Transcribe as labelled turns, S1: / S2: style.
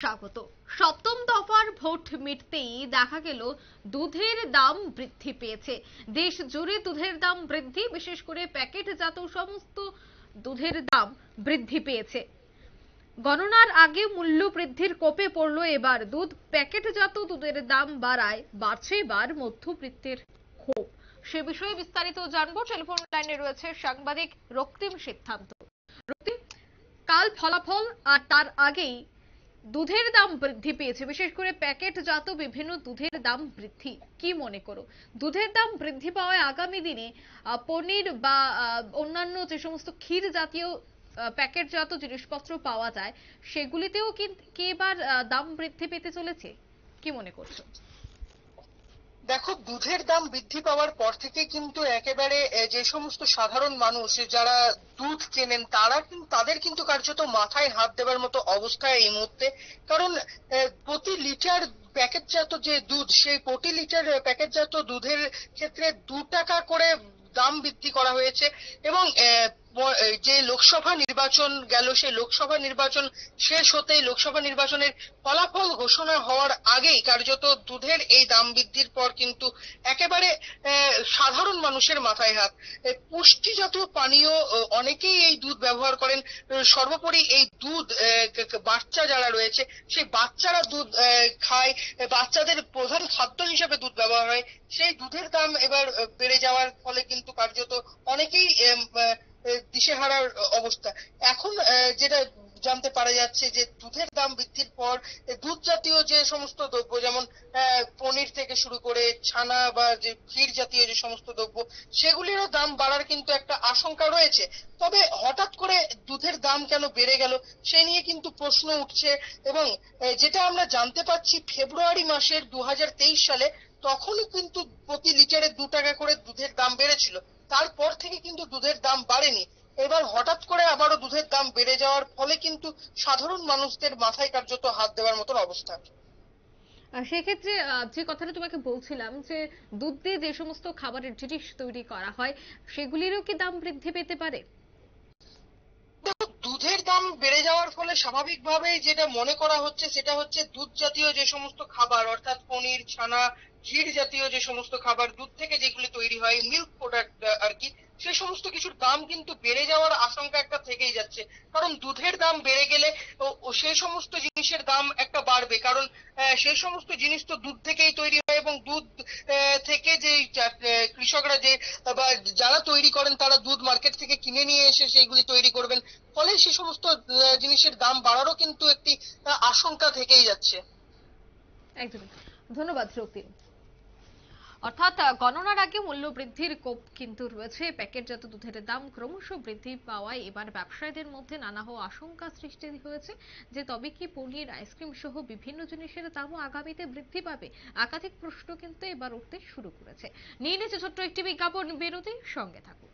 S1: স্বাগত। সপ্তম দফার ভোট মিটতেই দেখা গেল দুধের দাম বৃদ্ধি পেয়েছে। দেশ জুড়ে দুধের দাম বৃদ্ধি, বিশেষ করে প্যাকেটজাত সমস্ত দুধের দাম বৃদ্ধি পেয়েছে। গণনার আগে মূল্য বৃদ্ধির কোপে পড়লো এবার দুধ। প্যাকেটজাত দুধের দাম বাড়ায় বাড়ছে এবার মধ্যবিত্তের ক্ষোভ। সে বিষয়ে বিস্তারিত জানবো। টেলিফোন লাইনে রয়েছে সাংবাদিক রক্তিম সিদ্ধান্ত। রক্তিম, কাল ফলাফল আর তার আগেই দুধের দাম বৃদ্ধি পেয়েছে, বিশেষ করে প্যাকেটজাত বিভিন্ন দুধের দাম বৃদ্ধি। কি মনে করো, দুধের দাম বৃদ্ধি পাওয়ায় আগামী দিনে পনির বা অন্যান্য যে সমস্ত ক্ষীর জাতীয় প্যাকেটজাত জিনিসপত্র পাওয়া যায় সেগুলিতেও কি এবার দাম বৃদ্ধি পেতে চলেছে? কি মনে করছো?
S2: দেখো, দুধের দাম বৃদ্ধি পাওয়ার পর থেকে কিন্তু একেবারে যে সমস্ত সাধারণ মানুষ যারা দুধ কেনেন তাদের কিন্তু কার্যত মাথায় হাত দেওয়ার মতো অবস্থায় এই মুহূর্তে। কারণ প্রতি লিটার প্যাকেটজাত যে দুধ, সেই প্রতি লিটার প্যাকেটজাত দুধের ক্ষেত্রে 2 টাকা করে দাম বৃদ্ধি করা হয়েছে। এবং যে লোকসভা নির্বাচন গেল, সেই লোকসভা নির্বাচন শেষ হতেই লোকসভা নির্বাচনের ফলাফল ঘোষণা হওয়ার আগেই কার্যত দুধের এই দাম বৃদ্ধির পর কিন্তু একেবারে সাধারণ মানুষের মাথায় হাত। পুষ্টি জাতীয় পানীয় অনেকেই এই দুধ ব্যবহার করেন। সর্বোপরি এই দুধ বাচ্চা যারা রয়েছে সেই বাচ্চারা দুধ খায়, বাচ্চাদের প্রধান খাদ্য হিসেবে দুধ ব্যবহার হয়। সেই দুধের দাম এবার বেড়ে যাওয়ার ফলে কিন্তু কার্যত অনেকেই দিশেহারার অবস্থা। এখন যেটা জানতে পারা যাচ্ছে যে দুধের দাম বৃদ্ধির পর দুধ জাতীয় যে সমস্ত দ্রব্য, যেমন পনির থেকে শুরু করে ছানা বা যে ক্ষীর জাতীয় যে সমস্ত দ্রব্য, সেগুলিরও দাম বাড়ার কিন্তু একটা আশঙ্কা রয়েছে। তবে হঠাৎ করে দুধের দাম কেন বেড়ে গেল সে নিয়ে কিন্তু প্রশ্ন উঠছে। এবং যেটা আমরা জানতে পাচ্ছি, ফেব্রুয়ারি মাসের 2023 সালে তখনই কিন্তু প্রতি লিটারে 2 টাকা করে দুধের দাম বেড়েছিল। তারপর থেকে কিন্তু দুধের দাম বাড়েনি। এবার হঠাৎ করে আবারও দুধের দাম বেড়ে যাওয়ার ফলে কিন্তু সাধারণ মানুষদের মাথায় কার্যত হাত দেওয়ার মতন অবস্থা।
S1: সেক্ষেত্রে যে কথাটা তোমাকে বলছিলাম যে দুধ দিয়ে যে সমস্ত খাবারের জিনিস তৈরি করা হয় সেগুলিরও কি দাম বৃদ্ধি পেতে পারে?
S2: দেখো, দুধের দাম বেড়ে যাওয়ার ফলে স্বাভাবিকভাবেই যেটা মনে করা হচ্ছে সেটা হচ্ছে দুধ জাতীয় যে সমস্ত খাবার, অর্থাৎ পনির, ছানা, ক্ষীর জাতীয় যে সমস্ত খাবার, দুধ থেকে যেগুলি তৈরি হয়, মিল্ক প্রোডাক্ট আর কি, সে সমস্ত কিছুর দাম কিন্তু বেড়ে যাওয়ার আশঙ্কা একটা থেকেই যাচ্ছে। কারণ দুধের দাম বেড়ে গেলে সেই সমস্ত জিনিসের দাম একটা বাড়বে। কারণ সেই সমস্ত জিনিস তো দুধ থেকেই তৈরি হয়, এবং দুধ থেকে যে কৃষকরা যে বা যারা তৈরি করেন তারা দুধ মার্কেট থেকে কিনে নিয়ে এসে সেইগুলি তৈরি করবেন। ফলে সে সমস্ত জিনিসের দাম বাড়ারও কিন্তু একটি আশঙ্কা থেকেই যাচ্ছে।
S1: একদমই। ধন্যবাদ রক্তিম। অর্থাৎ গণনার আগে মূল্য বৃদ্ধির কোপ কিন্তু রয়েছে। প্যাকেটজাত দুধের দাম ক্রমশ বৃদ্ধি পাওয়ায় এবার ব্যবসায়ীদের মধ্যে নানা আশঙ্কা সৃষ্টি হয়েছে যে তবে কি পনির, আইসক্রিম সহ বিভিন্ন জিনিসের দামও আগামীতে বৃদ্ধি পাবে। একাধিক প্রশ্ন কিন্তু এবার উঠতে শুরু করেছে। নিয়ে নিচ্ছে ছোট্ট একটি বিজ্ঞাপন বিরতি, সঙ্গে থাকুন।